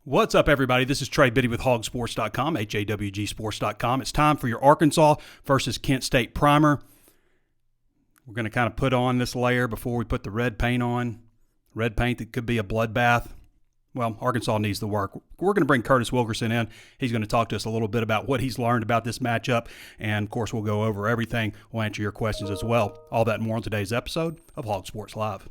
What's up, everybody? This is Trey Biddy with HawgSports.com, HawgSports.com. It's time for your Arkansas versus Kent State primer. We're going to kind of put on this layer before we put the red paint on. Red paint that could be a bloodbath. Well, Arkansas needs the work. We're going to bring Curtis Wilkerson in. He's going to talk to us a little bit about what he's learned about this matchup. And, of course, we'll go over everything. We'll answer your questions as well. All that and more on today's episode of Hog Sports Live.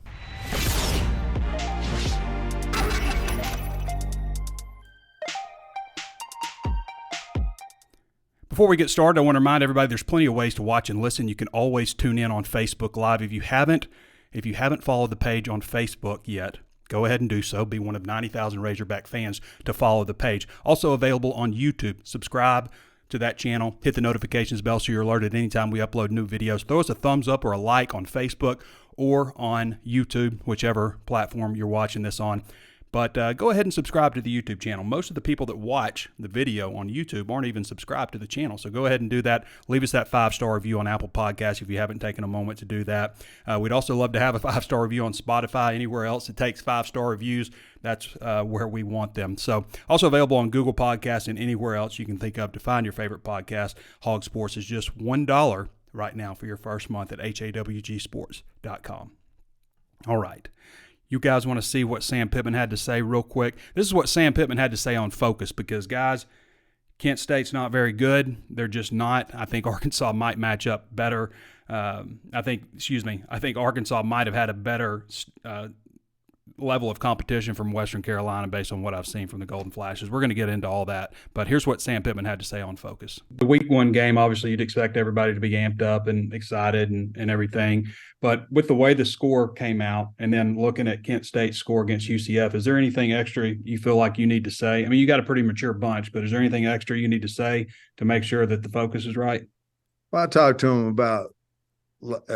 Before we get started, I want to remind everybody there's plenty of ways to watch and listen. You can always tune in on Facebook Live. If you haven't followed the page on Facebook yet, go ahead and do so. Be one of 90,000 Razorback fans to follow the page. Also available on YouTube. Subscribe to that channel. Hit the notifications bell so you're alerted anytime we upload new videos. Throw us a thumbs up or a like on Facebook or on YouTube, whichever platform you're watching this on. But go ahead and subscribe to the YouTube channel. Most of the people that watch the video on YouTube aren't even subscribed to the channel. So go ahead and do that. Leave us that 5-star review on Apple Podcasts if you haven't taken a moment to do that. We'd also love to have a 5-star review on Spotify. Anywhere else it takes 5-star reviews, that's where we want them. So also available on Google Podcasts and anywhere else you can think of to find your favorite podcast. Hog Sports is just $1 right now for your first month at HawgSports.com. All right. You guys want to see what Sam Pittman had to say real quick? This is what Sam Pittman had to say on Focus because, guys, Kent State's not very good. They're just not. I think Arkansas might match up better. I think Arkansas might have had a better level of competition from Western Carolina based on what I've seen from the Golden Flashes. We're going to get into all that, but here's what Sam Pittman had to say on Focus. The week one game, obviously you'd expect everybody to be amped up and excited and everything, but with the way the score came out and then looking at Kent State's score against UCF, is there anything extra you feel like you need to say? I mean, you got a pretty mature bunch, but is there anything extra you need to say to make sure that the focus is right? Well, I talked to him about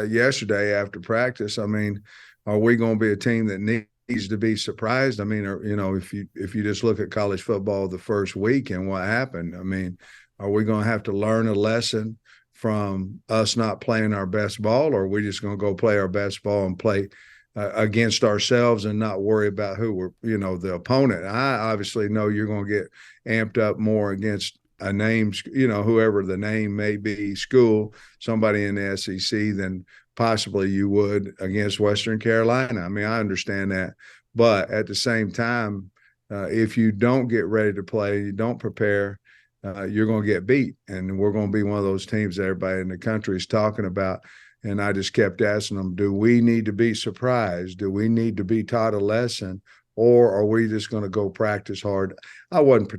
yesterday after practice. I mean, are we going to be a team that needs to be surprised? I mean, or, you know, if you just look at college football the first week and what happened, I mean, are we going to have to learn a lesson from us not playing our best ball, or are we just going to go play our best ball and play against ourselves and not worry about who we're, the opponent? I obviously know you're going to get amped up more against a name, whoever the name may be, school, somebody in the SEC than possibly you would against Western Carolina. I mean, I understand that. But at the same time, if you don't get ready to play, you don't prepare, you're going to get beat. And we're going to be one of those teams that everybody in the country is talking about. And I just kept asking them, do we need to be surprised? Do we need to be taught a lesson? Or are we just going to go practice hard? I wasn't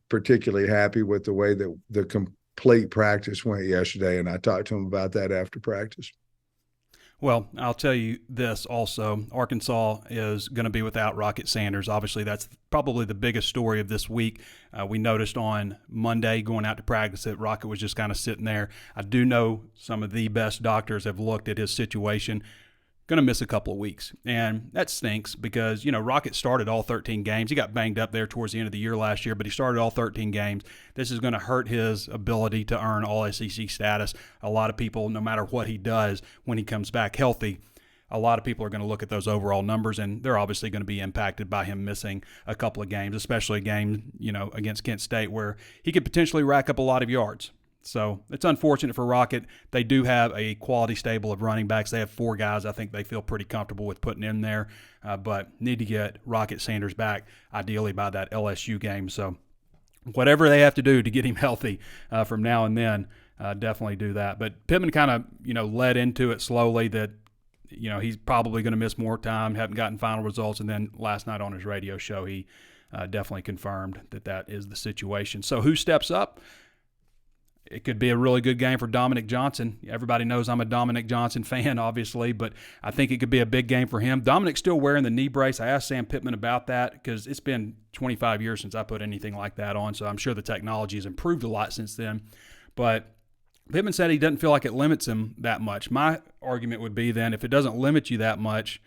particularly happy with the way that the complete practice went yesterday. And I talked to them about that after practice. Well, I'll tell you this also. Arkansas is going to be without Rocket Sanders. Obviously, that's probably the biggest story of this week. We noticed on Monday going out to practice that Rocket was just kind of sitting there. I do know some of the best doctors have looked at his situation. Going to miss a couple of weeks. And that stinks because, Rocket started all 13 games. He got banged up there towards the end of the year last year, but he started all 13 games. This is going to hurt his ability to earn all SEC status. A lot of people, no matter what he does, when he comes back healthy, a lot of people are going to look at those overall numbers, and they're obviously going to be impacted by him missing a couple of games, especially a game, against Kent State where he could potentially rack up a lot of yards. So it's unfortunate for Rocket. They do have a quality stable of running backs. They have 4 guys I think they feel pretty comfortable with putting in there, but need to get Rocket Sanders back, ideally by that LSU game. So whatever they have to do to get him healthy from now and then, definitely do that. But Pittman kind of, led into it slowly that, he's probably going to miss more time, haven't gotten final results. And then last night on his radio show, he definitely confirmed that is the situation. So who steps up? It could be a really good game for Dominic Johnson. Everybody knows I'm a Dominic Johnson fan, obviously, but I think it could be a big game for him. Dominic's still wearing the knee brace. I asked Sam Pittman about that because it's been 25 years since I put anything like that on, so I'm sure the technology has improved a lot since then. But Pittman said he doesn't feel like it limits him that much. My argument would be then if it doesn't limit you that much,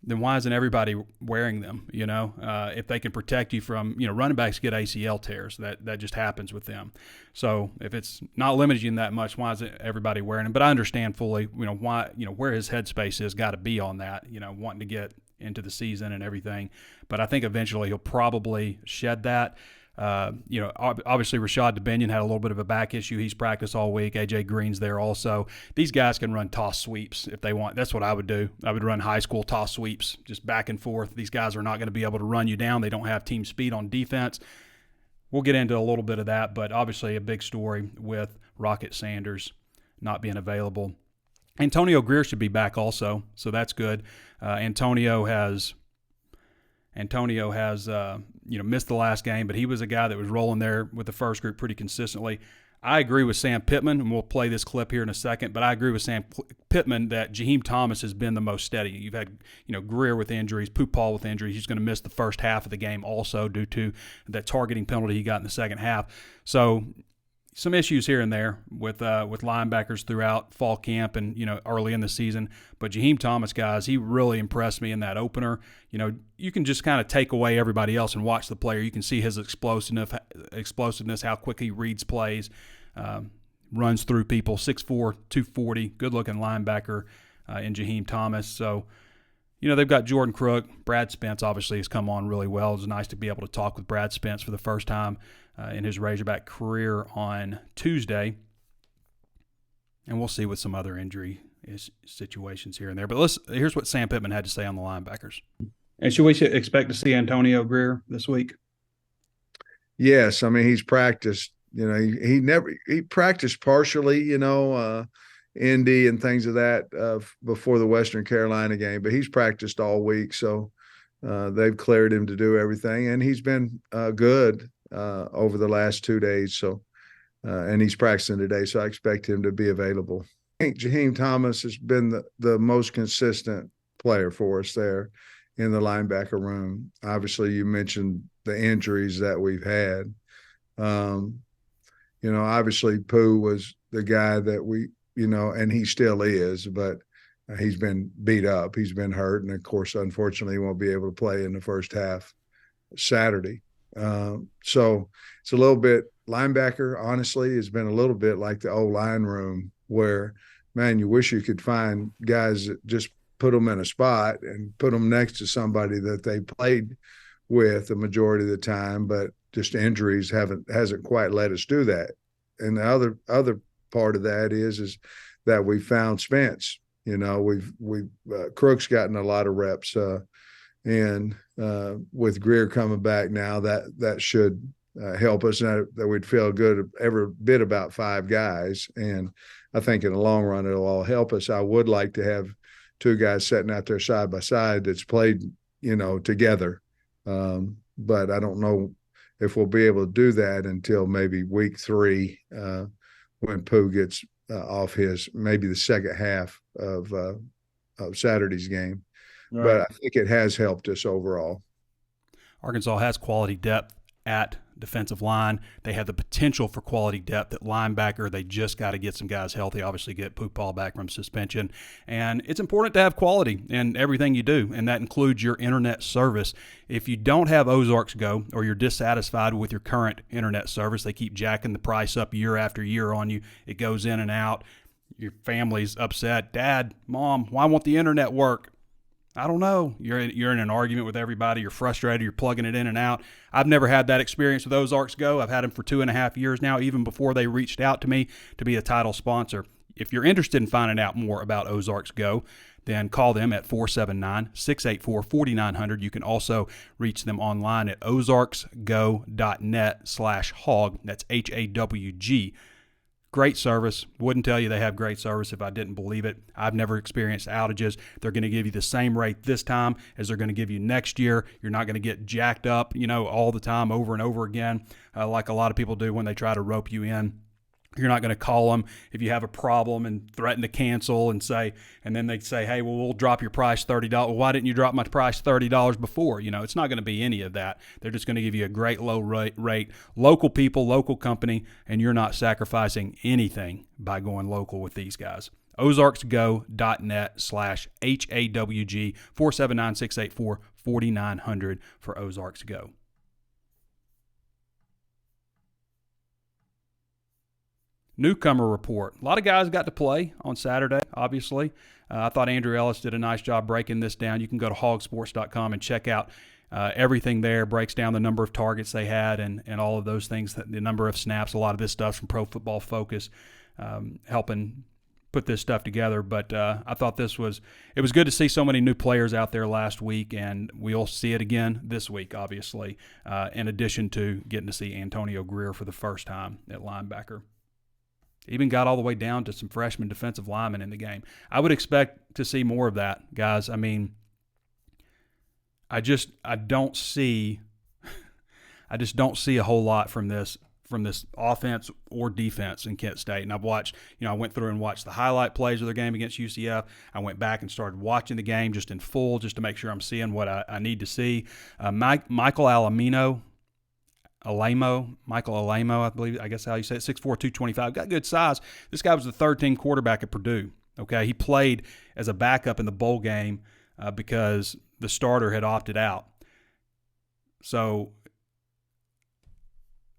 then why isn't everybody wearing them? If they can protect you from, running backs get ACL tears. That just happens with them. So if it's not limiting you that much, why isn't everybody wearing them? But I understand fully, why, where his headspace is got to be on that, wanting to get into the season and everything. But I think eventually he'll probably shed that. Obviously Rashad DeBinion had a little bit of a back issue. He's practiced all week. AJ Green's there also. These guys can run toss sweeps if they want. That's what I would do. I would run high school toss sweeps, just back and forth. These guys are not going to be able to run you down. They don't have team speed on defense. We'll get into a little bit of that, but obviously a big story with Rocket Sanders not being available. Antonio Greer should be back also, so that's good. Antonio has missed the last game, but he was a guy that was rolling there with the first group pretty consistently. I agree with Sam Pittman, and we'll play this clip here in a second, but I agree with Sam Pittman that Jaheim Thomas has been the most steady. You've had, Greer with injuries, Pupal with injuries. He's going to miss the first half of the game also due to that targeting penalty he got in the second half. So some issues here and there with linebackers throughout fall camp and early in the season. But Jaheim Thomas, guys, he really impressed me in that opener. You can just kind of take away everybody else and watch the player. You can see his explosiveness, how quick he reads plays, runs through people. 6'4", 240, good-looking linebacker in Jaheim Thomas. So, they've got Jordan Crook. Brad Spence obviously has come on really well. It was nice to be able to talk with Brad Spence for the first time in his Razorback career on Tuesday. And we'll see with some other injury situations here and there. But here's what Sam Pittman had to say on the linebackers. And should we expect to see Antonio Greer this week? Yes. I mean, he's practiced. He practiced partially, Indy and things of that before the Western Carolina game, but he's practiced all week. So they've cleared him to do everything, and he's been good over the last 2 days. So, and he's practicing today, so I expect him to be available. I think Jaheim Thomas has been the most consistent player for us there in the linebacker room. Obviously, you mentioned the injuries that we've had. Obviously Pooh was the guy that we, and he still is, but he's been beat up. He's been hurt. And of course, unfortunately, he won't be able to play in the first half Saturday. So it's a little bit linebacker, honestly, has been a little bit like the O-line room where, man, you wish you could find guys that just put them in a spot and put them next to somebody that they played with the majority of the time, but just injuries hasn't quite let us do that. And the other part of that is that we found Spence. We've Crook's gotten a lot of reps, and with Greer coming back now, that should help us. That we'd feel good every bit about 5 guys, and I think in the long run it'll all help us. I would like to have 2 guys sitting out there side by side that's played, together, but I don't know if we'll be able to do that until maybe week 3 when Pooh gets off maybe the second half of Saturday's game. Right. But I think it has helped us overall. Arkansas has quality depth at defensive line. They have the potential for quality depth at linebacker. They just got to get some guys healthy, obviously get Pupal back from suspension. And it's important to have quality in everything you do, and that includes your internet service. If you don't have Ozarks Go or you're dissatisfied with your current internet service, they keep jacking the price up year after year on you. It goes in and out. Your family's upset. Dad, Mom, why won't the internet work? I don't know. You're in an argument with everybody. You're frustrated. You're plugging it in and out. I've never had that experience with Ozarks Go. I've had them for 2.5 years now, even before they reached out to me to be a title sponsor. If you're interested in finding out more about Ozarks Go, then call them at 479-684-4900. You can also reach them online at ozarksgo.net/hawg. That's HAWG. Great service. Wouldn't tell you they have great service if I didn't believe it. I've never experienced outages. They're going to give you the same rate this time as they're going to give you next year. You're not going to get jacked up, all the time over and over again, like a lot of people do when they try to rope you in. You're not going to call them if you have a problem and threaten to cancel and then they say, hey, well, we'll drop your price $30. Well, why didn't you drop my price $30 before? It's not going to be any of that. They're just going to give you a great low rate, local people, local company, and you're not sacrificing anything by going local with these guys. ozarksgo.net/HAWG, 479-684-4900 for Ozarks Go. Newcomer report. A lot of guys got to play on Saturday, obviously. I thought Andrew Ellis did a nice job breaking this down. You can go to HawgSports.com and check out everything there. Breaks down the number of targets they had and all of those things, the number of snaps. A lot of this stuff from Pro Football Focus, helping put this stuff together. But I thought it was good to see so many new players out there last week, and we'll see it again this week, obviously, in addition to getting to see Antonio Greer for the first time at linebacker. Even got all the way down to some freshman defensive linemen in the game. I would expect to see more of that, guys. I mean, I just don't see a whole lot from this offense or defense in Kent State. And I've watched, I went through and watched the highlight plays of their game against UCF. I went back and started watching the game just in full, just to make sure I'm seeing what I need to see. Michael Alamo, I guess how you say it, 6'4", 225. Got good size. This guy was the third-team quarterback at Purdue. Okay, he played as a backup in the bowl game because the starter had opted out. So,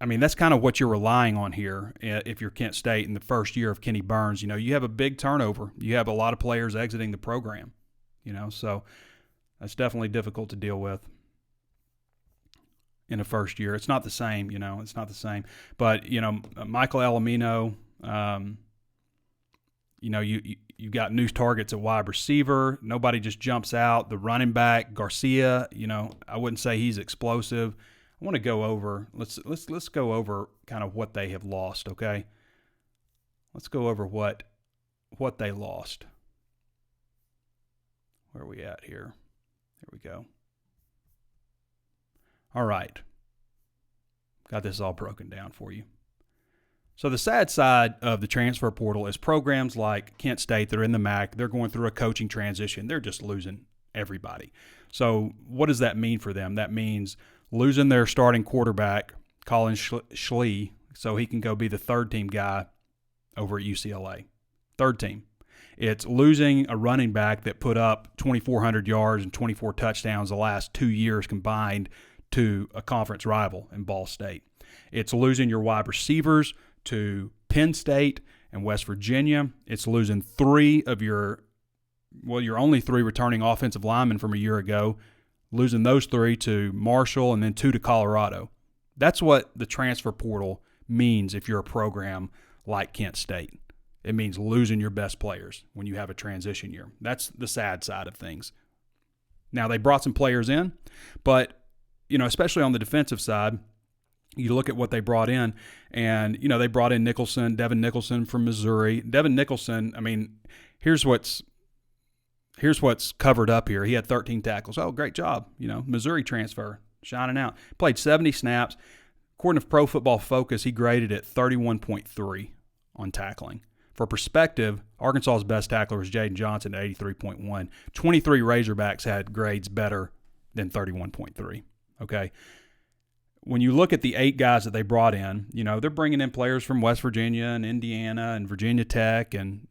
I mean, that's kind of what you're relying on here if you're Kent State in the first year of Kenny Burns. You have a big turnover. You have a lot of players exiting the program, so that's definitely difficult to deal with in the first year. It's not the same, it's not the same. But, Michael Alamino, you got new targets at wide receiver. Nobody just jumps out. The running back, Garcia, I wouldn't say he's explosive. I want to go over, let's go over kind of what they have lost, okay? Let's go over what they lost. Where are we at here? There we go. All right. Got this all broken down for you. So the sad side of the transfer portal is programs like Kent State that are in the MAC, they're going through a coaching transition. They're just losing everybody. So what does that mean for them? That means losing their starting quarterback, Colin Schlee, so he can go be the third-team guy over at UCLA. Third team. It's losing a running back that put up 2,400 yards and 24 touchdowns the last 2 years combined to a conference rival in Ball State. It's losing your wide receivers to Penn State and West Virginia. It's losing your only three returning offensive linemen from a year ago, losing those three to Marshall and then two to Colorado. That's what the transfer portal means if you're a program like Kent State. It means losing your best players when you have a transition year. That's the sad side of things. Now, they brought some players in, but especially on the defensive side, you look at what they brought in, and, they brought in Devin Nicholson from Missouri. Devin Nicholson, I mean, here's what's covered up here. He had 13 tackles. Oh, great job. Missouri transfer, shining out. Played 70 snaps. According to Pro Football Focus, he graded at 31.3 on tackling. For perspective, Arkansas's best tackler was Jaden Johnson at 83.1. 23 Razorbacks had grades better than 31.3. Okay. When you look at the 8 guys that they brought in, they're bringing in players from West Virginia and Indiana and Virginia Tech and,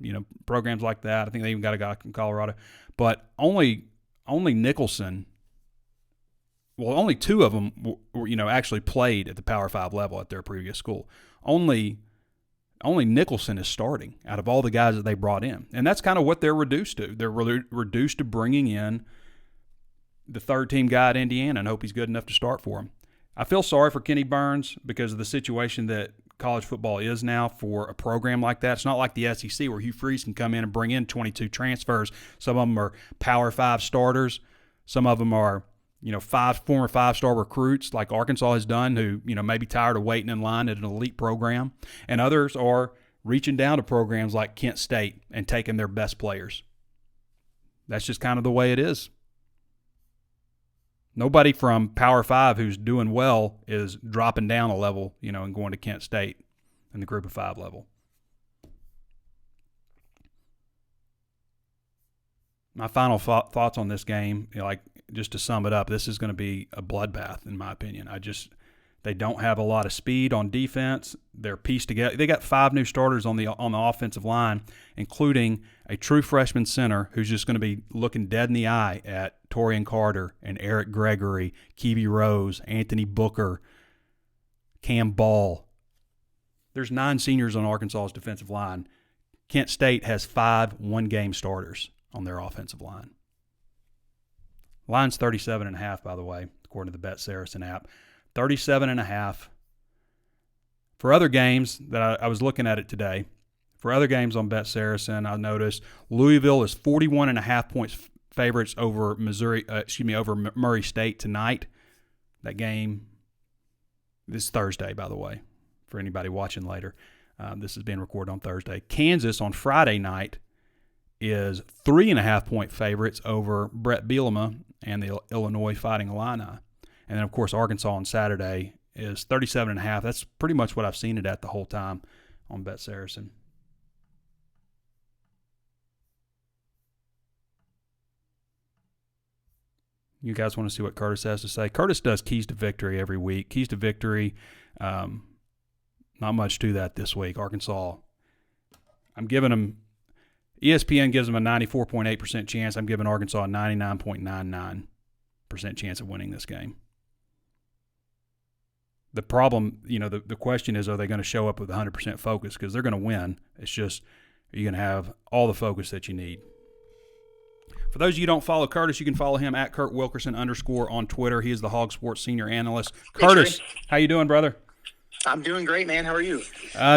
programs like that. I think they even got a guy from Colorado. But only Nicholson, only 2 of them, actually played at the Power 5 level at their previous school. Only Nicholson is starting out of all the guys that they brought in. And that's kind of what they're reduced to. They're reduced to bringing in the third-team guy at Indiana and hope he's good enough to start for him. I feel sorry for Kenny Burns because of the situation that college football is now for a program like that. It's not like the SEC where Hugh Freeze can come in and bring in 22 transfers. Some of them are Power 5 starters. Some of them are, former 5-star recruits like Arkansas has done who, may be tired of waiting in line at an elite program. And others are reaching down to programs like Kent State and taking their best players. That's just kind of the way it is. Nobody from Power 5 who's doing well is dropping down a level, and going to Kent State in the Group of 5 level. My final thoughts on this game, just to sum it up, this is going to be a bloodbath in my opinion. They don't have a lot of speed on defense. They're pieced together. They got 5 new starters on the offensive line, including a true freshman center who's just going to be looking dead in the eye at Torian Carter and Eric Gregory, Keevy Rose, Anthony Booker, Cam Ball. There's 9 seniors on Arkansas's defensive line. Kent State has 5 one-game starters on their offensive line. Line's 37.5, by the way, according to the Bet Saracen app. 37.5. For other games that I was looking at it today, for other games on Bet Saracen, I noticed Louisville is 41.5 points favorites over over Murray State tonight. That game this Thursday, by the way, for anybody watching later. This is being recorded on Thursday. Kansas on Friday night is 3.5 point favorites over Brett Bielema and the Illinois Fighting Illini. And then, of course, Arkansas on Saturday is 37.5. That's pretty much what I've seen it at the whole time on Bet Saracen. You guys want to see what Curtis has to say? Curtis does Keys to Victory every week. Keys to Victory, not much to that this week. Arkansas, I'm giving them, ESPN gives them a 94.8% chance. I'm giving Arkansas a 99.99% chance of winning this game. The problem, the question is, are they going to show up with 100% focus? Because they're going to win. It's just, are you going to have all the focus that you need? For those of you who don't follow Curtis, you can follow him at Kurt Wilkerson _ on Twitter. He is the HawgSports senior analyst. Curtis, how you doing, brother? I'm doing great, man. How are you?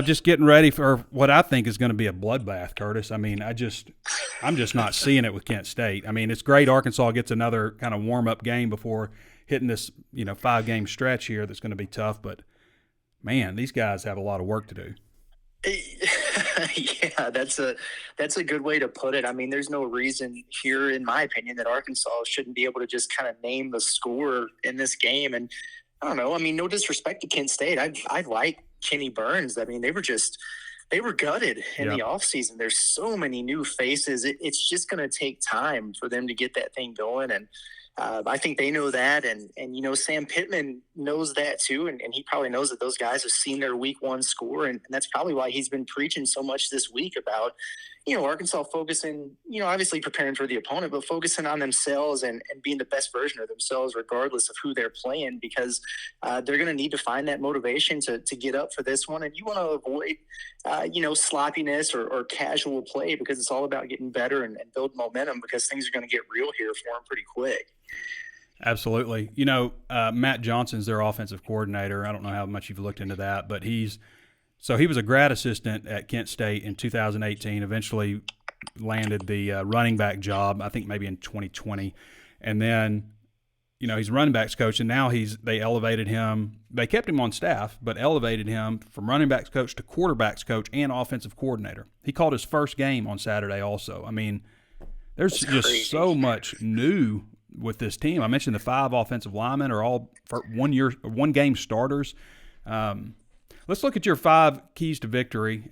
Just getting ready for what I think is going to be a bloodbath, Curtis. I mean, I'm just not seeing it with Kent State. I mean, it's great Arkansas gets another kind of warm-up game before hitting this, 5-game stretch here that's going to be tough. But, man, these guys have a lot of work to do. Yeah, that's a good way to put it. I mean, there's no reason here, in my opinion, that Arkansas shouldn't be able to just kind of name the score in this game. And I don't know. I mean, no disrespect to Kent State. I like Kenny Burns. I mean, they were gutted in the offseason. There's so many new faces. It's just going to take time for them to get that thing going. And I think they know that. And Sam Pittman knows that too. And he probably knows that those guys have seen their week 1 score. And that's probably why he's been preaching so much this week about, Arkansas focusing, obviously preparing for the opponent, but focusing on themselves and being the best version of themselves, regardless of who they're playing, because they're going to need to find that motivation to get up for this one. And you want to avoid, sloppiness or casual play, because it's all about getting better and building momentum, because things are going to get real here for them pretty quick. Absolutely. Matt Johnson's their offensive coordinator. I don't know how much you've looked into that, but he was a grad assistant at Kent State in 2018, eventually landed the running back job, I think maybe in 2020. And then, he's a running backs coach, and now they elevated him. They kept him on staff, but elevated him from running backs coach to quarterbacks coach and offensive coordinator. He called his first game on Saturday also. I mean, there's just so much new with this team. I mentioned the 5 offensive linemen are all for 1-game starters. Let's look at your 5 keys to victory.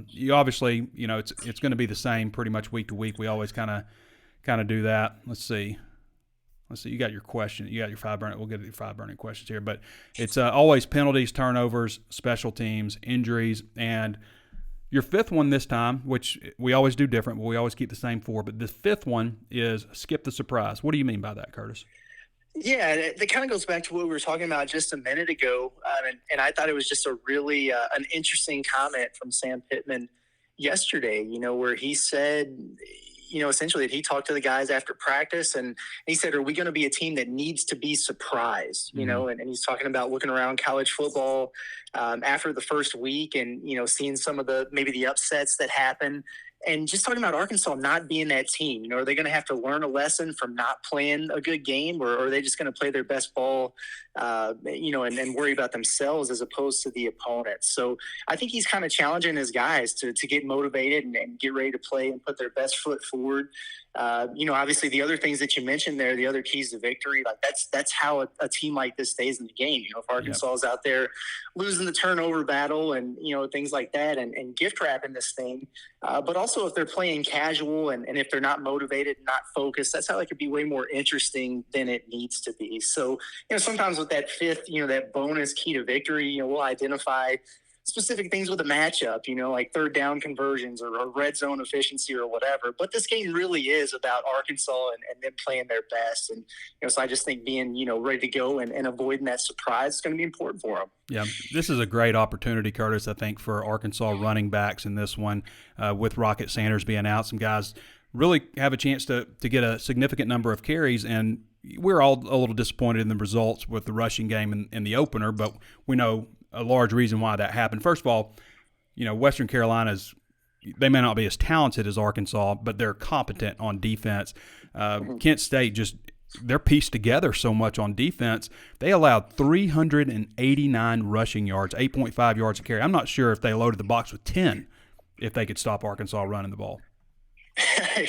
You obviously, it's going to be the same pretty much week to week. We always kind of do that. Let's see. You got your question. You got your 5 burning. We'll get to your 5 burning questions here, but it's always penalties, turnovers, special teams, injuries, and your 5th one this time, which we always do different, but we always keep the same 4. But the 5th one is skip the surprise. What do you mean by that, Curtis? Yeah, that kind of goes back to what we were talking about just a minute ago, and I thought it was just a really an interesting comment from Sam Pittman yesterday, where he said, essentially that he talked to the guys after practice, and he said, are we going to be a team that needs to be surprised, and he's talking about looking around college football after the first week and, seeing some of maybe the upsets that happen. And just talking about Arkansas not being that team, are they going to have to learn a lesson from not playing a good game, or are they just going to play their best ball, and worry about themselves as opposed to the opponent? So I think he's kind of challenging his guys to get motivated and get ready to play and put their best foot forward. Obviously the other things that you mentioned there, the other keys to victory, like that's how a team like this stays in the game. If Arkansas is out there losing the turnover battle and, things like that and gift wrapping this thing, but also if they're playing casual and if they're not motivated, not focused, that's how it could be way more interesting than it needs to be. So, sometimes with that 5th, that bonus key to victory, we'll identify specific things with the matchup, like third down conversions or red zone efficiency or whatever. But this game really is about Arkansas and them playing their best. And, so I just think being, ready to go and avoiding that surprise is going to be important for them. Yeah, this is a great opportunity, Curtis, I think, for Arkansas running backs in this one with Rocket Sanders being out. Some guys really have a chance to get a significant number of carries, and we're all a little disappointed in the results with the rushing game in the opener, but we know a large reason why that happened. First of all, Western Carolina's, they may not be as talented as Arkansas, but they're competent on defense. Kent State they're pieced together so much on defense. They allowed 389 rushing yards, 8.5 yards a carry. I'm not sure if they loaded the box with 10 if they could stop Arkansas running the ball.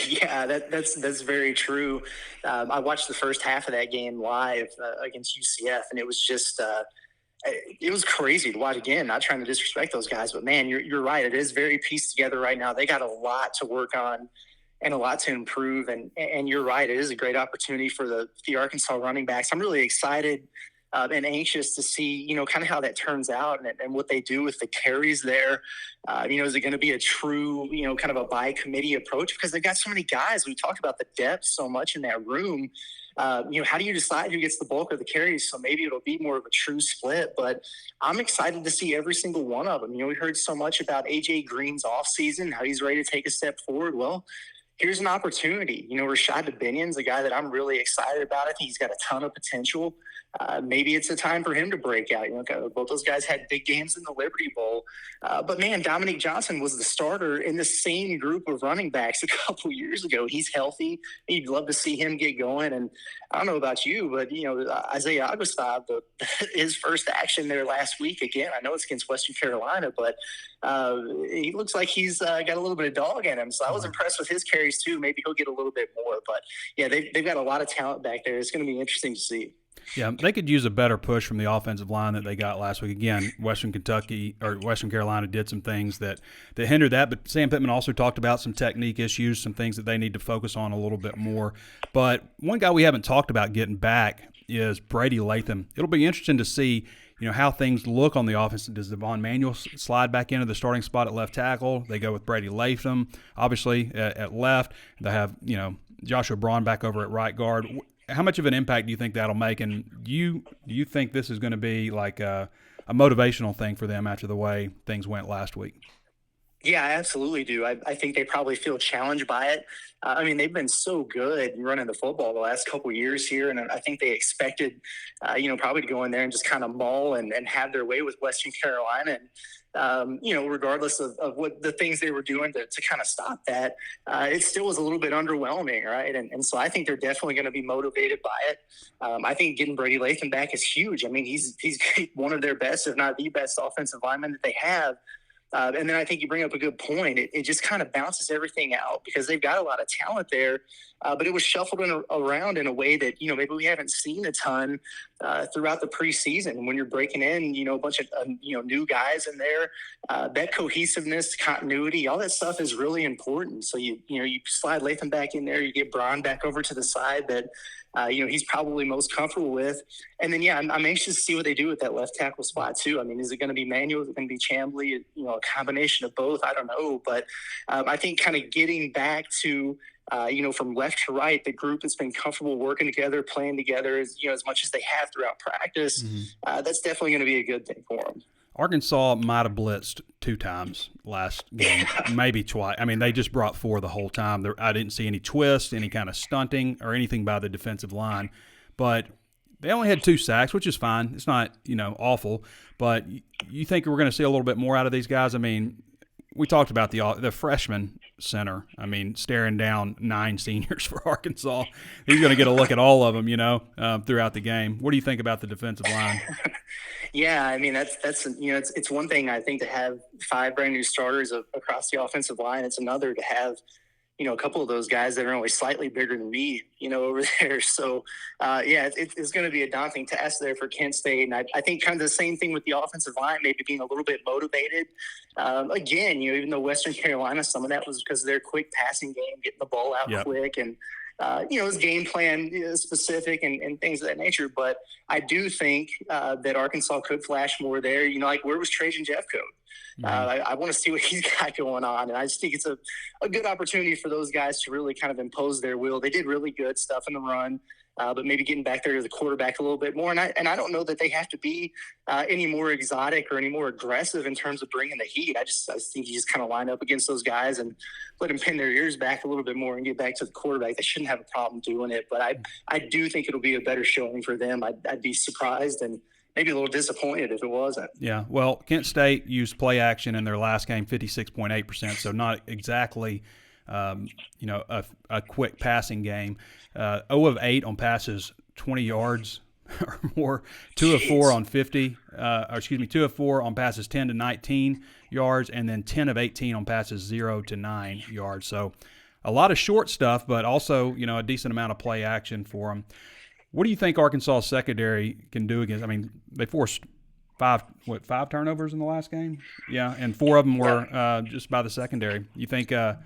Yeah, that's very true. I watched the first half of that game live against UCF, and it was just it was crazy to watch again. Not trying to disrespect those guys, but man, you're right. It is very pieced together right now. They got a lot to work on and a lot to improve. And you're right. It is a great opportunity for the Arkansas running backs. I'm really excited and anxious to see, kind of how that turns out and what they do with the carries there. Is it going to be a true, kind of a by committee approach? Because they've got so many guys. We talked about the depth so much in that room. How do you decide who gets the bulk of the carries? So maybe it'll be more of a true split, but I'm excited to see every single one of them. We heard so much about AJ Green's offseason, how he's ready to take a step forward. Well, here's an opportunity. Rashad Benion's a guy that I'm really excited about. I think he's got a ton of potential. Maybe it's a time for him to break out. Both those guys had big games in the Liberty Bowl. But, man, Dominique Johnson was the starter in the same group of running backs a couple years ago. He's healthy. You'd love to see him get going. And I don't know about you, but, Isaiah Augustave, his first action there last week, again, I know it's against Western Carolina, but he looks like he's got a little bit of dog in him. So I was impressed with his carries, too. Maybe he'll get a little bit more. But, yeah, they've got a lot of talent back there. It's going to be interesting to see. Yeah, they could use a better push from the offensive line that they got last week. Again, Western Carolina did some things that hindered that, but Sam Pittman also talked about some technique issues, some things that they need to focus on a little bit more. But one guy we haven't talked about getting back is Brady Latham. It'll be interesting to see, how things look on the offense. Does Devon Manuel slide back into the starting spot at left tackle? They go with Brady Latham, obviously, at left. They have, Joshua Braun back over at right guard. How much of an impact do you think that'll make? And do you think this is going to be like a motivational thing for them after the way things went last week? Yeah, I absolutely do. I think they probably feel challenged by it. They've been so good running the football the last couple of years here, and I think they expected, probably to go in there and just kind of maul and have their way with Western Carolina. And, regardless of what the things they were doing to kind of stop that, it still was a little bit underwhelming, right? And so I think they're definitely going to be motivated by it. I think getting Brady Latham back is huge. He's one of their best, if not the best offensive lineman that they have. And then I think you bring up a good point. It just kind of bounces everything out because they've got a lot of talent there, but it was shuffled around in a way that, maybe we haven't seen a ton throughout the preseason. When you're breaking in, a bunch of, new guys in there, that cohesiveness, continuity, all that stuff is really important. So, you slide Latham back in there, you get Braun back over to the side that, he's probably most comfortable with. And then, I'm anxious to see what they do with that left tackle spot too. Is it going to be Manuel? Is it going to be Chamblee? A combination of both? I don't know. But I think kind of getting back to, from left to right, the group that's been comfortable working together, playing together as much as they have throughout practice, that's definitely going to be a good thing for them. Arkansas might have blitzed 2 times last game, maybe twice. They just brought 4 the whole time. I didn't see any twist, any kind of stunting, or anything by the defensive line. But they only had 2 sacks, which is fine. It's not, awful. But you think we're going to see a little bit more out of these guys? We talked about the freshman center. Staring down 9 seniors for Arkansas. He's going to get a look at all of them, throughout the game. What do you think about the defensive line? Yeah, that's it's one thing, I think, to have 5 brand new starters across the offensive line. It's another to have, a couple of those guys that are only slightly bigger than me, over there. So, it's going to be a daunting task there for Kent State. And I think kind of the same thing with the offensive line, maybe being a little bit motivated. Again, even though Western Carolina, some of that was because of their quick passing game, getting the ball out quick and, his game plan specific and things of that nature. But I do think that Arkansas could flash more there. Where was Trajan Jeffcoat? I want to see what he's got going on. And I just think it's a good opportunity for those guys to really kind of impose their will. They did really good stuff in the run. But maybe getting back there to the quarterback a little bit more. And I don't know that they have to be any more exotic or any more aggressive in terms of bringing the heat. I think you just kind of line up against those guys and let them pin their ears back a little bit more and get back to the quarterback. They shouldn't have a problem doing it. But I do think it'll be a better showing for them. I'd be surprised and maybe a little disappointed if it wasn't. Yeah, well, Kent State used play action in their last game 56.8%, so not exactly a quick passing game. 0 of 8 on passes 20 yards or more, 2 of 4 on 2 of 4 on passes 10 to 19 yards, and then 10 of 18 on passes 0 to 9 yards. So a lot of short stuff, but also, a decent amount of play action for them. What do you think Arkansas secondary can do against? I mean, they forced five turnovers in the last game? Yeah, and 4 of them were just by the secondary. You think they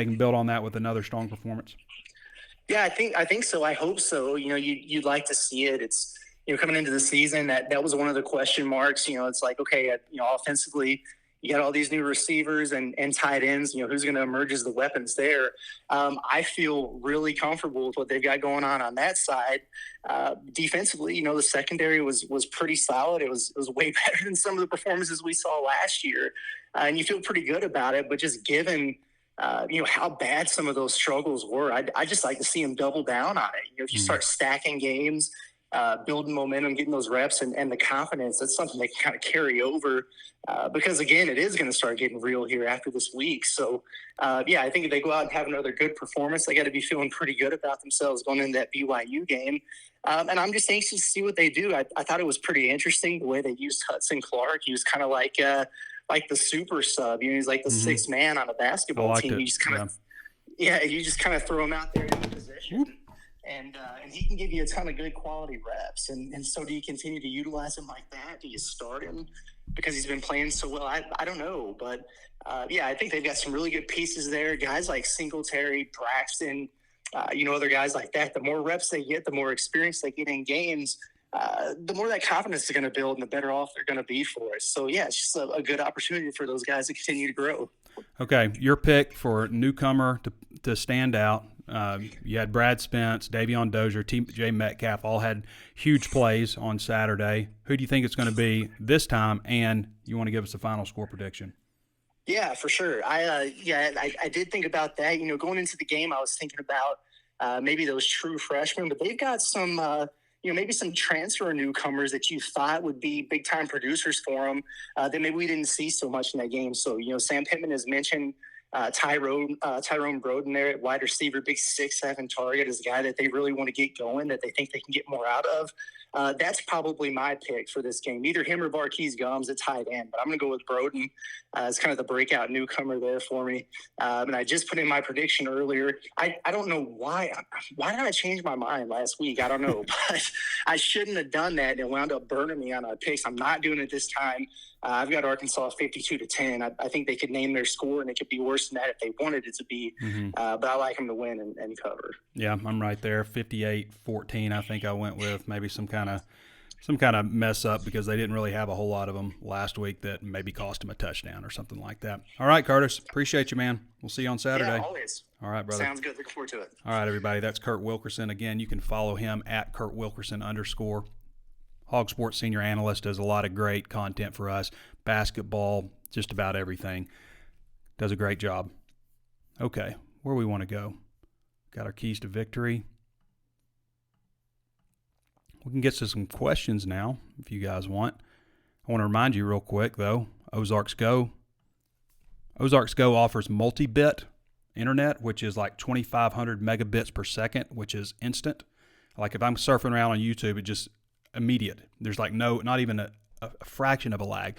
can build on that with another strong performance? Yeah, I think so. I hope so. You'd like to see it. It's, coming into the season, that was one of the question marks. It's like, okay, offensively, you got all these new receivers and tight ends. Who's going to emerge as the weapons there? I feel really comfortable with what they've got going on that side. Defensively, the secondary was pretty solid. It was way better than some of the performances we saw last year, and you feel pretty good about it. But just given how bad some of those struggles were, I just like to see him double down on it. If you start stacking games, building momentum, getting those reps and the confidence, that's something they can kind of carry over because, again, it is going to start getting real here after this week. So, I think if they go out and have another good performance, they got to be feeling pretty good about themselves going into that BYU game. And I'm just anxious to see what they do. I thought it was pretty interesting the way they used Hudson Clark. He was kind of like the super sub. He's like the sixth man on a basketball team. You just kind of, you just kind of throw him out there in the position, and he can give you a ton of good quality reps. And so, do you continue to utilize him like that? Do you start him because he's been playing so well? I don't know, but I think they've got some really good pieces there. Guys like Singletary, Braxton, other guys like that. The more reps they get, the more experience they get in games, the more that confidence is going to build and the better off they're going to be for us. So, it's just a good opportunity for those guys to continue to grow. Okay, your pick for newcomer to stand out. You had Brad Spence, Davion Dozier, T.J. Metcalf all had huge plays on Saturday. Who do you think it's going to be this time? And you want to give us a final score prediction? Yeah, for sure. I did think about that. Going into the game, I was thinking about maybe those true freshmen, but they've got some maybe some transfer newcomers that you thought would be big-time producers for them that maybe we didn't see so much in that game. So, Sam Pittman has mentioned Tyrone Broden there at wide receiver, big 6'7" target, is a guy that they really want to get going, that they think they can get more out of. That's probably my pick for this game. Either him or Barquise Gums at tight end, but I'm going to go with Broden as kind of the breakout newcomer there for me. And I just put in my prediction earlier. I don't know why. Why did I change my mind last week? I don't know, but I shouldn't have done that, and it wound up burning me on my picks. I'm not doing it this time. I've got Arkansas 52-10. I think they could name their score, and it could be worse than that if they wanted it to be. But I like them to win and cover. Yeah, I'm right there. 58-14. I think I went with maybe some kind of mess up because they didn't really have a whole lot of them last week that maybe cost them a touchdown or something like that. All right, Curtis. Appreciate you, man. We'll see you on Saturday. Yeah, always. All right, brother. Sounds good. Looking forward to it. All right, everybody. That's Kurt Wilkerson. Again, you can follow him at KurtWilkerson _ HawgSports senior analyst, does a lot of great content for us. Basketball, just about everything. Does a great job. Okay, where we want to go? Got our keys to victory. We can get to some questions now if you guys want. I want to remind you real quick, though, Ozarks Go. Ozarks Go offers multi-bit internet, which is like 2,500 megabits per second, which is instant. Like if I'm surfing around on YouTube, it just immediate. There's like not even a fraction of a lag.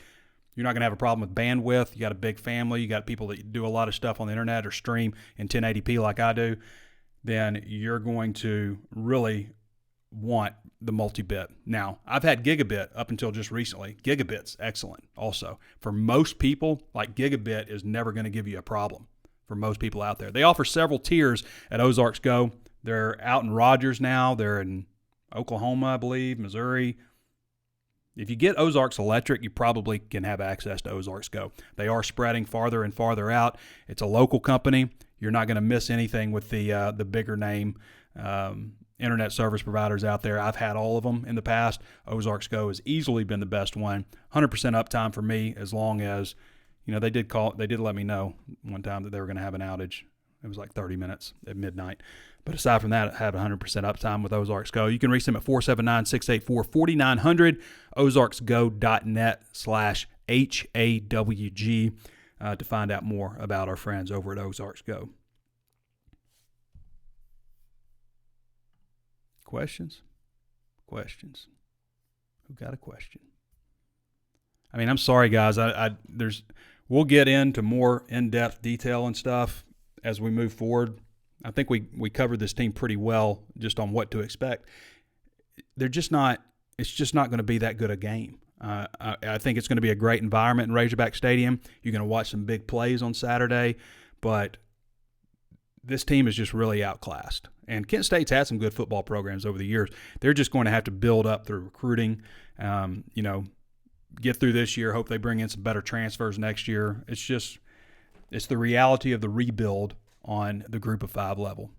You're not going to have a problem with bandwidth. You got a big family. You got people that do a lot of stuff on the internet or stream in 1080p like I do. Then you're going to really want the multi-bit. Now, I've had Gigabit up until just recently. Gigabit's excellent also. For most people, like Gigabit is never going to give you a problem for most people out there. They offer several tiers at Ozarks Go. They're out in Rogers now. They're in Oklahoma, I believe, Missouri, If you get Ozarks Electric, you probably can have access to Ozarks Go. They are spreading farther and farther out. It's a local company. You're not going to miss anything with the bigger name internet service providers out there. I've had all of them in the past. Ozarks Go has easily been the best one. 100% uptime for me, as long as, they did let me know one time that they were going to have an outage. It was like 30 minutes at midnight. But aside from that, I have 100% uptime with Ozarks Go. You can reach them at 479-684-4900, ozarksgo.net/HAWG to find out more about our friends over at Ozarks Go. Questions? Who got a question? I mean, I'm sorry, guys. We'll get into more in-depth detail and stuff as we move forward. I think we covered this team pretty well just on what to expect. It's just not going to be that good a game. I think it's going to be a great environment in Razorback Stadium. You're going to watch some big plays on Saturday, but this team is just really outclassed. And Kent State's had some good football programs over the years. They're just going to have to build up through recruiting, get through this year, hope they bring in some better transfers next year. It's the reality of the rebuild on the group of 5 level.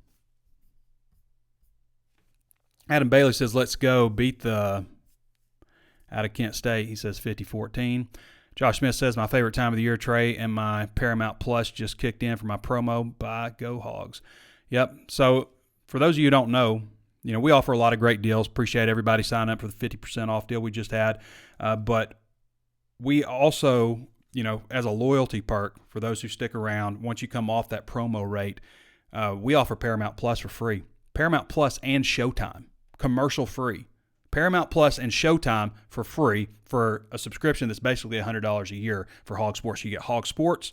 Adam Bailey says, let's go beat out of Kent State. He says 50-14. Josh Smith says, my favorite time of the year, Trey, and my Paramount Plus just kicked in for my promo. Bye, go Hogs. Yep. So for those of you who don't know, we offer a lot of great deals. Appreciate everybody signing up for the 50% off deal we just had. But we also, as a loyalty perk for those who stick around, once you come off that promo rate, we offer Paramount Plus for free. Paramount Plus and Showtime, commercial free. Paramount Plus and Showtime for free for a subscription that's basically $100 a year for HawgSports. You get HawgSports,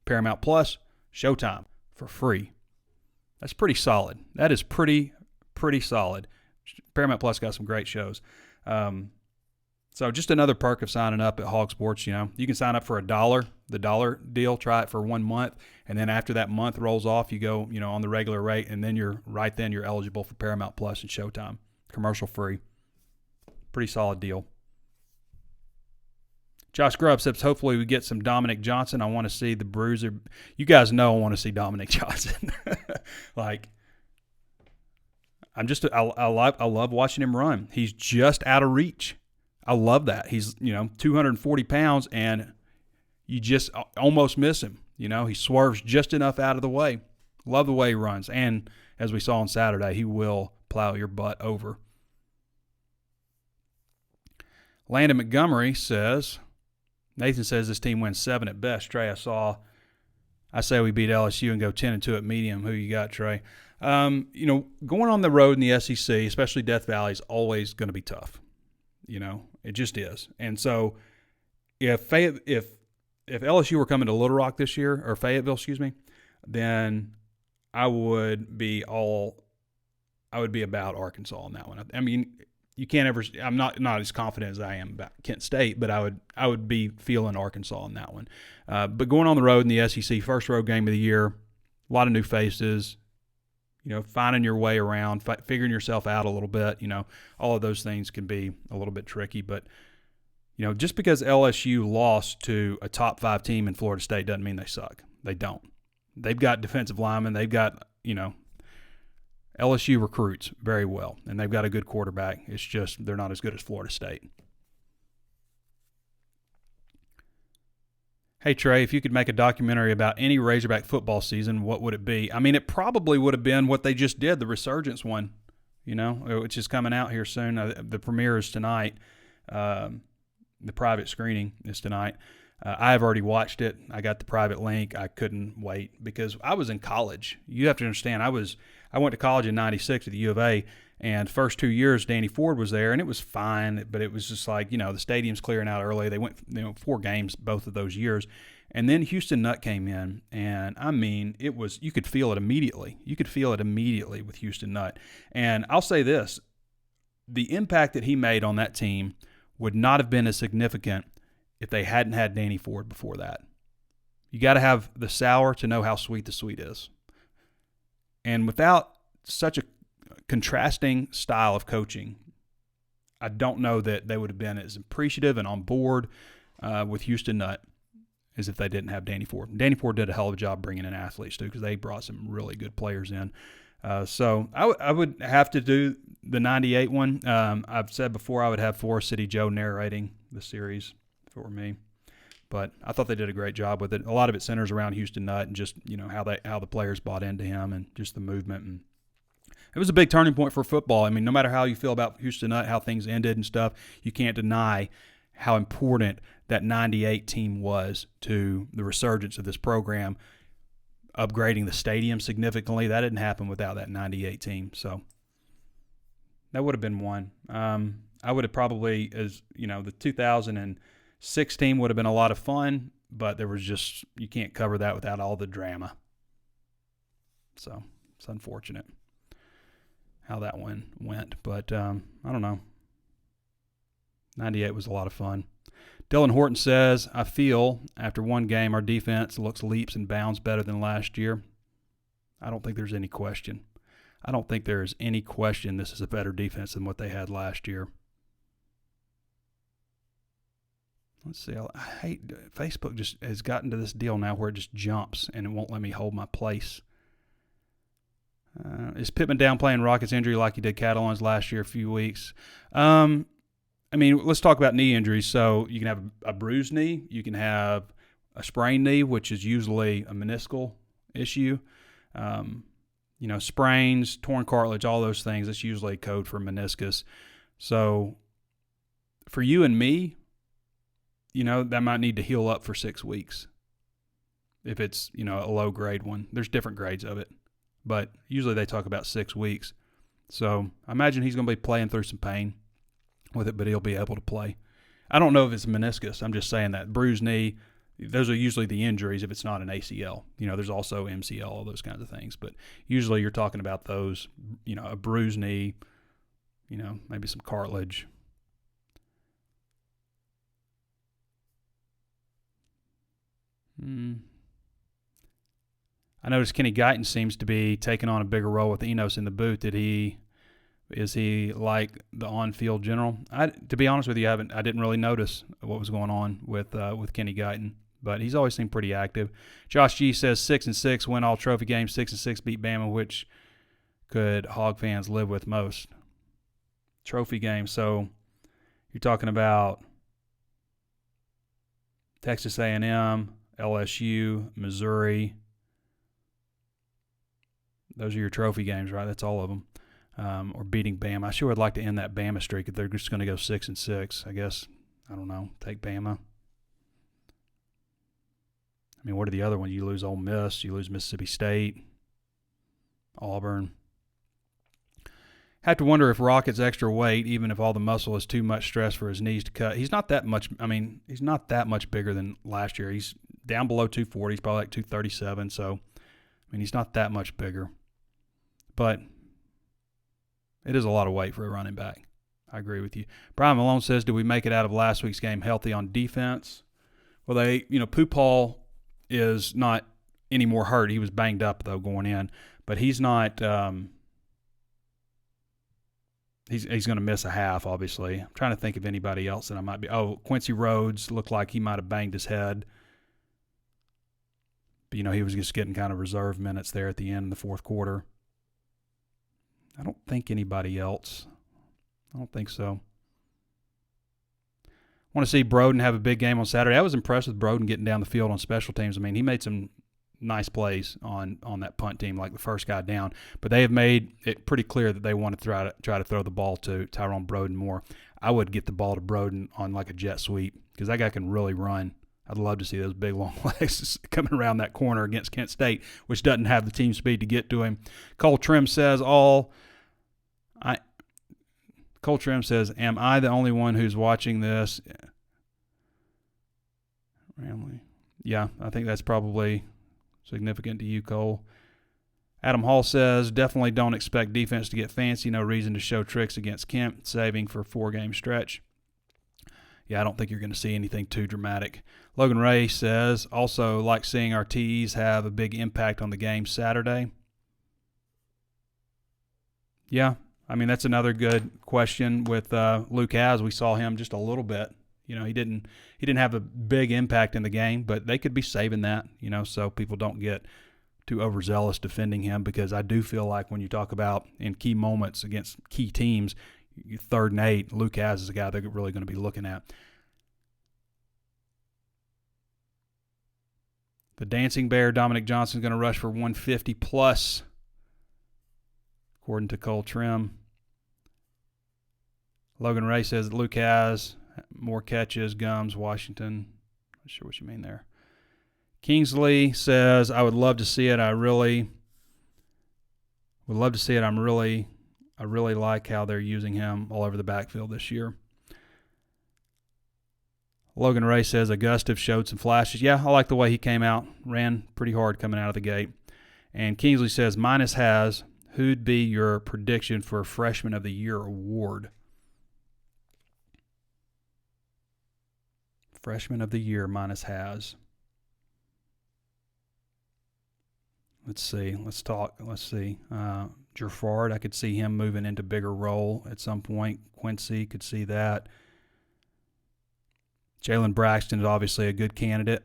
Paramount Plus, Showtime for free. That's pretty solid. That is pretty solid. Paramount Plus got some great shows. So just another perk of signing up at HawgSports. You can sign up for $1, the dollar deal. Try it for 1 month, and then after that month rolls off, you go on the regular rate, and then you're eligible for Paramount Plus and Showtime, commercial free. Pretty solid deal. Josh Grubb says, hopefully we get some Dominic Johnson. I want to see the bruiser. You guys know I want to see Dominic Johnson. I love watching him run. He's just out of reach. I love that. He's, 240 pounds, and you just almost miss him. He swerves just enough out of the way. Love the way he runs. And as we saw on Saturday, he will plow your butt over. Landon Montgomery says, Nathan says this team wins 7 at best. Trey, I say we beat LSU and go 10-2 at medium. Who you got, Trey? Going on the road in the SEC, especially Death Valley, is always going to be tough. It just is. And so if LSU were coming to Little Rock this year, or Fayetteville, then I would be about Arkansas on that one. I mean, you can't ever. I'm not as confident as I am about Kent State, but I would be feeling Arkansas on that one. But going on the road in the SEC, first road game of the year, a lot of new faces. Finding your way around, figuring yourself out a little bit. All of those things can be a little bit tricky. But just because LSU lost to a top 5 team in Florida State doesn't mean they suck. They don't. They've got defensive linemen. They've got LSU recruits very well, and they've got a good quarterback. It's just they're not as good as Florida State. Hey, Trey, if you could make a documentary about any Razorback football season, what would it be? I mean, it probably would have been what they just did, the Resurgence one, which is coming out here soon. The premiere is tonight. The private screening is tonight. I have already watched it. I got the private link. I couldn't wait because I was in college. You have to understand, I went to college in '96 at the U of A, and first 2 years Danny Ford was there, and it was fine, but it was just like, the stadium's clearing out early. They went 4 games both of those years. And then Houston Nutt came in, and I mean, you could feel it immediately. You could feel it immediately with Houston Nutt. And I'll say this, the impact that he made on that team would not have been as significant if they hadn't had Danny Ford before that. You got to have the sour to know how sweet the sweet is. And without such a contrasting style of coaching, I don't know that they would have been as appreciative and on board with Houston Nutt as if they didn't have Danny Ford. Danny Ford did a hell of a job bringing in athletes, too, because they brought some really good players in. So I would have to do the 98 one. I've said before I would have Forest City Joe narrating the series if it were me. But I thought they did a great job with it. A lot of it centers around Houston Nutt and just, how the players bought into him and just the movement. And it was a big turning point for football. I mean, no matter how you feel about Houston Nutt, how things ended and stuff, you can't deny how important that 98 team was to the resurgence of this program, upgrading the stadium significantly. That didn't happen without that 98 team. So that would have been one. I would have probably, the 2006 team would have been a lot of fun, but there was just, you can't cover that without all the drama. So it's unfortunate how that one went. But I don't know. 98 was a lot of fun. Dylan Horton says, I feel after one game our defense looks leaps and bounds better than last year. I don't think there's any question. I don't think there is any question this is a better defense than what they had last year. Let's see. I hate Facebook just has gotten to this deal now where it just jumps and it won't let me hold my place. Is Pittman downplaying Rockets' injury like he did Catalan's last year a few weeks? Let's talk about knee injuries. So you can have a bruised knee. You can have a sprained knee, which is usually a meniscal issue. Sprains, torn cartilage, all those things, that's usually code for meniscus. So for you and me, that might need to heal up for 6 weeks if it's, a low-grade one. There's different grades of it, but usually they talk about 6 weeks. So I imagine he's going to be playing through some pain with it, but he'll be able to play. I don't know if it's meniscus. I'm just saying that. Bruised knee, those are usually the injuries if it's not an ACL. There's also MCL, all those kinds of things. But usually you're talking about those, a bruised knee, maybe some cartilage. I noticed Kenny Guyton seems to be taking on a bigger role with Enos in the booth. Is he like the on-field general? To be honest with you, I didn't really notice what was going on with Kenny Guyton, but he's always seemed pretty active. Josh G says 6-6 win all trophy games, 6-6 beat Bama, which could Hog fans live with most? Trophy games. So you're talking about Texas A&M, LSU, Missouri. Those are your trophy games, right? That's all of them. Or beating Bama. I sure would like to end that Bama streak if they're just going to go 6-6. I guess, I don't know, take Bama. What are the other ones? You lose Ole Miss, you lose Mississippi State, Auburn. Have to wonder if Rocket's extra weight, even if all the muscle is too much stress for his knees to cut. He's not that much. He's not that much bigger than last year. He's down below 240. He's probably like 237. So, he's not that much bigger. But it is a lot of weight for a running back. I agree with you. Brian Malone says, "Do we make it out of last week's game healthy on defense?" Well, Pupal is not any more hurt. He was banged up though going in, but he's not. He's going to miss a half, obviously. I'm trying to think of anybody else that I might be. Oh, Quincy Rhodes looked like he might have banged his head. But, he was just getting kind of reserve minutes there at the end in the fourth quarter. I don't think anybody else. I don't think so. I want to see Broden have a big game on Saturday. I was impressed with Broden getting down the field on special teams. He made some nice plays on that punt team, like the first guy down. But they have made it pretty clear that they want to try to throw the ball to Tyrone Broden more. I would get the ball to Broden on like a jet sweep because that guy can really run. I'd love to see those big, long legs coming around that corner against Kent State, which doesn't have the team speed to get to him. Cole Trim says, am I the only one who's watching this? Yeah, I think that's probably significant to you, Cole. Adam Hall says, definitely don't expect defense to get fancy. No reason to show tricks against Kent, saving for a 4-game stretch. Yeah, I don't think you're going to see anything too dramatic. Logan Ray says, also like seeing our TEs have a big impact on the game Saturday. Yeah, I mean, that's another good question with Lucas. We saw him just a little bit. You know, he didn't have a big impact in the game, but they could be saving that, you know, so people don't get too overzealous defending him, because I do feel like when you talk about in key moments against key teams, 3rd and 8, Lucas is a guy they're really going to be looking at. The Dancing Bear, Dominic Johnson, is going to rush for 150 plus, according to Cole Trim. Logan Ray says Lucas, more catches, Gums, Washington. Not sure what you mean there. Kingsley says, I would love to see it. I really would love to see it. I really like how they're using him all over the backfield this year. Logan Ray says Augustus showed some flashes. Yeah, I like the way he came out. Ran pretty hard coming out of the gate. And Kingsley says, minus has, who'd be your prediction for Freshman of the Year award? Freshman of the Year minus has. Let's see. Let's see. Gerfard, I could see him moving into bigger role at some point. Quincy, could see that. Jalen Braxton is obviously a good candidate.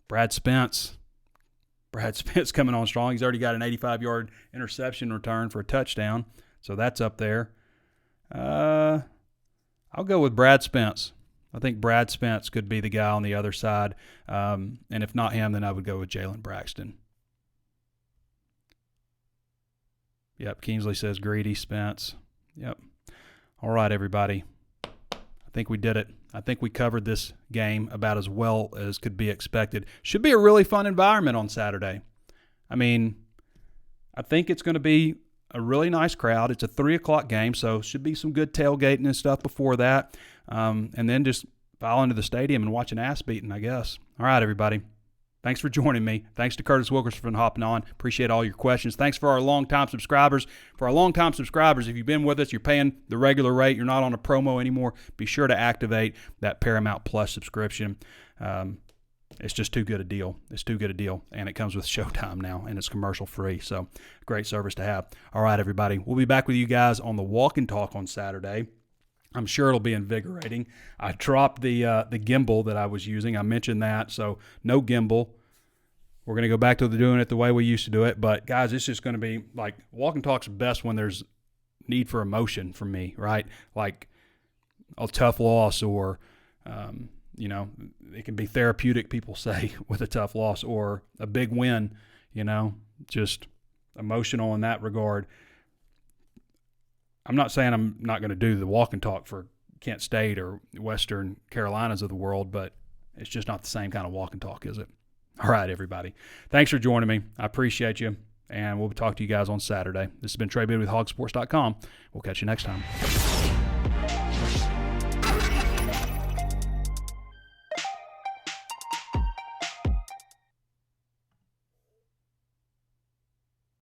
Brad Spence. Brad Spence coming on strong. He's already got an 85-yard interception return for a touchdown, so that's up there. I'll go with Brad Spence. I think Brad Spence could be the guy on the other side. And if not him, then I would go with Jalen Braxton. Yep, Kingsley says Greedy, Spence. Yep. All right, everybody. I think we did it. I think we covered this game about as well as could be expected. Should be a really fun environment on Saturday. I mean, I think it's going to be a really nice crowd. It's a 3 o'clock game, so should be some good tailgating and stuff before that. And then just file into the stadium and watch an ass beating, I guess. All right, everybody. Thanks for joining me. Thanks to Curtis Wilkerson for hopping on. Appreciate all your questions. Thanks for our longtime subscribers. For our longtime subscribers, if you've been with us, you're paying the regular rate, you're not on a promo anymore, be sure to activate that Paramount Plus subscription. It's just too good a deal. It's too good a deal. And it comes with Showtime now, and it's commercial free. So great service to have. All right, everybody. We'll be back with you guys on the Walk and Talk on Saturday. I'm sure it'll be invigorating. I dropped the gimbal that I was using. I mentioned that, so no gimbal. We're going to go back to doing it the way we used to do it. But, guys, it's just going to be like Walk and Talk's best when there's need for emotion from me, right? Like a tough loss or, you know, it can be therapeutic, people say, with a tough loss, or a big win, you know, just emotional in that regard. I'm not saying I'm not going to do the Walk and Talk for Kent State or Western Carolinas of the world, but it's just not the same kind of Walk and Talk, is it? All right, everybody. Thanks for joining me. I appreciate you, and we'll talk to you guys on Saturday. This has been Trey Biddy with HawgSports.com. We'll catch you next time.